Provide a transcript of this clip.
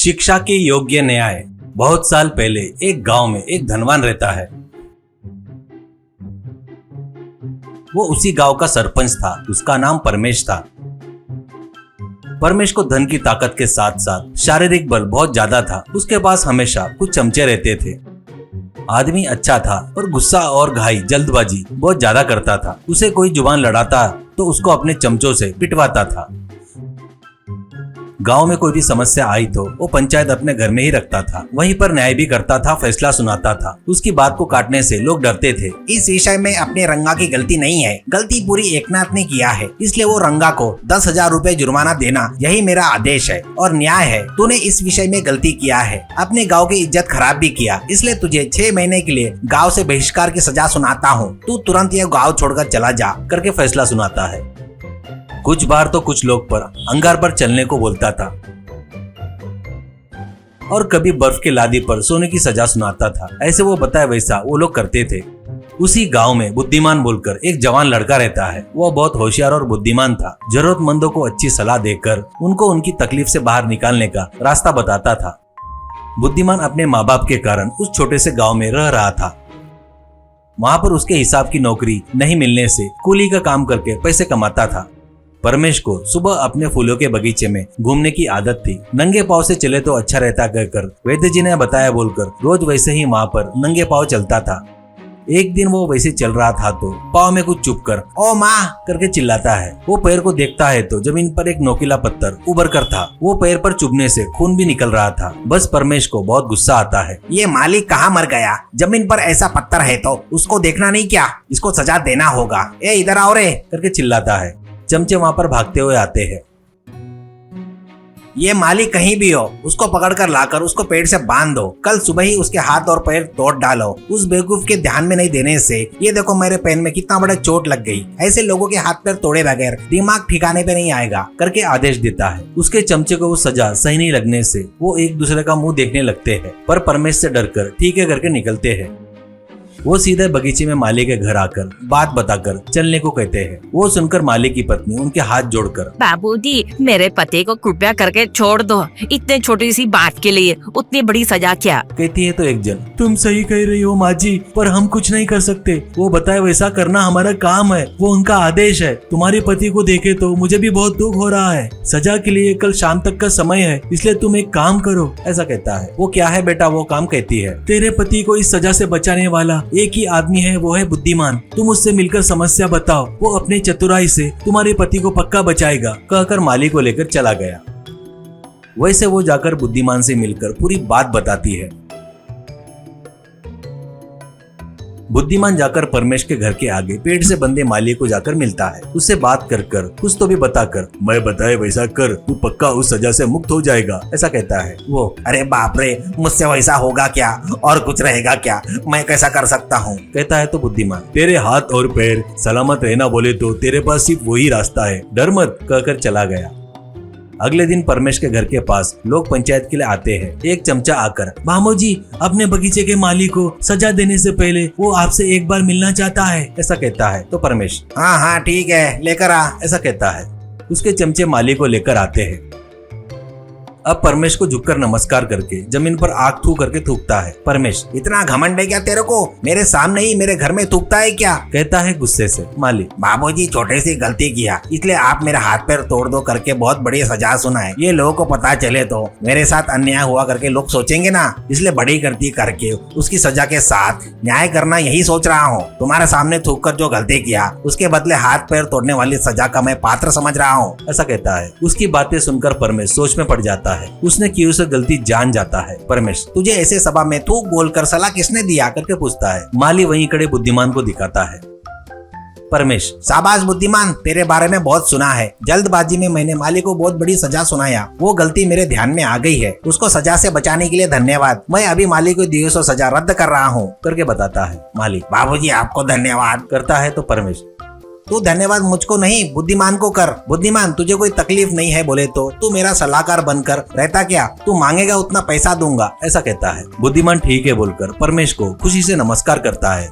शिक्षा के योग्य न्याय। बहुत साल पहले एक गांव में एक धनवान रहता है। वो उसी गांव का सरपंच था। उसका नाम परमेश था। परमेश को धन की ताकत के साथ साथ शारीरिक बल बहुत ज्यादा था। उसके पास हमेशा कुछ चमचे रहते थे। आदमी अच्छा था और गुस्सा और घाई जल्दबाजी बहुत ज्यादा करता था। उसे कोई जुबान लड़ाता तो उसको अपने चमचों से पिटवाता था। गांव में कोई भी समस्या आई तो वो पंचायत अपने घर में ही रखता था। वहीं पर न्याय भी करता था, फैसला सुनाता था। उसकी बात को काटने से लोग डरते थे। इस विषय में अपने रंगा की गलती नहीं है, गलती पूरी एकनाथ ने किया है, इसलिए वो रंगा को 10,000 रुपए जुर्माना देना यही मेरा आदेश है और न्याय है। तूने इस विषय में गलती किया है, अपने गाँव की इज्जत खराब भी किया, इसलिए तुझे 6 महीने के लिए गाँव से बहिष्कार की सजा सुनाता हूँ। तू तुरंत यह गाँव छोड़कर चला जा करके फैसला सुनाता है। कुछ बार तो कुछ लोग पर अंगार पर चलने को बोलता था और कभी बर्फ की लादी पर सोने की सजा सुनाता था। ऐसे वो बताए वैसा वो लोग करते थे। उसी गांव में बुद्धिमान बोलकर एक जवान लड़का रहता है। वो बहुत होशियार और बुद्धिमान था। जरूरतमंदों को अच्छी सलाह देकर उनको उनकी तकलीफ से बाहर निकालने का रास्ता बताता था। बुद्धिमान अपने माँ बाप के कारण उस छोटे से गाँव में रह रहा था। वहाँ पर उसके हिसाब की नौकरी नहीं मिलने से कूली का काम करके पैसे कमाता था। परमेश को सुबह अपने फूलों के बगीचे में घूमने की आदत थी। नंगे पाँव से चले तो अच्छा रहता कहकर वैद्य जी ने बताया बोलकर रोज वैसे ही वहाँ पर नंगे पाँव चलता था। एक दिन वो वैसे चल रहा था तो पाँव में कुछ चुभ कर ओ माँ करके चिल्लाता है। वो पैर को देखता है तो जमीन पर एक नोकीला पत्थर उभर कर था। वो पैर पर चुभने से खून भी निकल रहा था। बस परमेश को बहुत गुस्सा आता है। ये मालिक कहाँ मर गया? जमीन पर ऐसा पत्थर है तो उसको देखना नहीं क्या? इसको सजा देना होगा। ए इधर आओ रे करके चिल्लाता है। चमचे वहाँ पर भागते हुए आते हैं। ये मालिक कहीं भी हो, उसको पकड़कर लाकर उसको पेड़ से बांध दो। कल सुबह ही उसके हाथ और पैर तोड़ डालो। उस बेवकूफ के ध्यान में नहीं देने से ये देखो मेरे पैर में कितना बड़ा चोट लग गई। ऐसे लोगों के हाथ पैर तोड़े बगैर दिमाग ठिकाने पे नहीं आएगा करके आदेश देता है। उसके चमचे को वो सजा सही नहीं लगने से वो एक दूसरे का मुंह देखने लगते हैं, पर परमेश से डरकर ठीक है करके निकलते हैं। वो सीधे बगीचे में माली के घर आकर बात बताकर चलने को कहते हैं। वो सुनकर माली की पत्नी उनके हाथ जोड़कर बाबूजी मेरे पति को कृपया करके छोड़ दो। इतने छोटी सी बात के लिए उतनी बड़ी सजा क्या? कहती है तो एक जन तुम सही कह रही हो माँ जी, पर हम कुछ नहीं कर सकते। वो बताए वैसा करना हमारा काम है, वो उनका आदेश है। तुम्हारे पति को देखे तो मुझे भी बहुत दुख हो रहा है। सजा के लिए कल शाम तक का समय है, इसलिए तुम एक काम करो। ऐसा कहता है। वो क्या है बेटा वो काम? कहती है तेरे पति को इस सजा से बचाने वाला एक ही आदमी है, वो है बुद्धिमान। तुम उससे मिलकर समस्या बताओ, वो अपनी चतुराई से तुम्हारे पति को पक्का बचाएगा कहकर माली को लेकर चला गया। वैसे वो जाकर बुद्धिमान से मिलकर पूरी बात बताती है। बुद्धिमान जाकर परमेश के घर के आगे पेड़ से बंधे माली को जाकर मिलता है। उससे बात कर कर कुछ तो भी बताकर मैं बताए वैसा कर, तू पक्का उस सजा से मुक्त हो जाएगा ऐसा कहता है। वो अरे बाप रे, मुझसे वैसा होगा क्या? और कुछ रहेगा क्या? मैं कैसा कर सकता हूँ? कहता है तो बुद्धिमान तेरे हाथ और पैर सलामत रहना बोले तो तेरे पास सिर्फ वही रास्ता है, डर मत कहकर चला गया। अगले दिन परमेश के घर के पास लोग पंचायत के लिए आते हैं। एक चमचा आकर मामू जी अपने बगीचे के माली को सजा देने से पहले वो आपसे एक बार मिलना चाहता है ऐसा कहता है। तो परमेश हाँ हाँ ठीक है लेकर आ ऐसा कहता है। उसके चमचे माली को लेकर आते हैं। अब परमेश को झुककर नमस्कार करके जमीन पर आग थू करके थूकता है। परमेश इतना घमंड है क्या तेरे को? मेरे सामने ही मेरे घर में थूकता है क्या? कहता है गुस्से से। माली बाबूजी छोटे सी गलती किया, इसलिए आप मेरे हाथ पैर तोड़ दो करके बहुत बड़ी सजा सुनाए। ये लोगों को पता चले तो मेरे साथ अन्याय हुआ करके लोग सोचेंगे ना, इसलिए बड़ी गलती करके उसकी सजा के साथ न्याय करना यही सोच रहा हूँ। तुम्हारे सामने थूक कर जो गलती किया उसके बदले हाथ पैर तोड़ने वाली सजा का मैं पात्र समझ रहा हूँ ऐसा कहता है। उसकी बातें सुनकर परमेश सोच में पड़ जाता है। उसने की उसे गलती जान जाता है। परमेश तुझे ऐसे सभा में थूक बोलकर सलाह किसने दिया करके पूछता है। माली वहीं खड़े बुद्धिमान को दिखाता है। परमेश शाबाश बुद्धिमान, तेरे बारे में बहुत सुना है। जल्दबाजी में मैंने माली को बहुत बड़ी सजा सुनाया, वो गलती मेरे ध्यान में आ गई है। उसको सजा से बचाने के लिए धन्यवाद। मैं अभी माली को दी हुई सजा रद्द कर रहा हूँ करके बताता है। माली बाबूजी आपको धन्यवाद करता है। तो परमेश तू धन्यवाद मुझको नहीं बुद्धिमान को कर। बुद्धिमान तुझे कोई तकलीफ नहीं है बोले तो तू मेरा सलाहकार बनकर रहता क्या? तू मांगेगा उतना पैसा दूंगा ऐसा कहता है। बुद्धिमान ठीक है बोलकर परमेश को खुशी से नमस्कार करता है।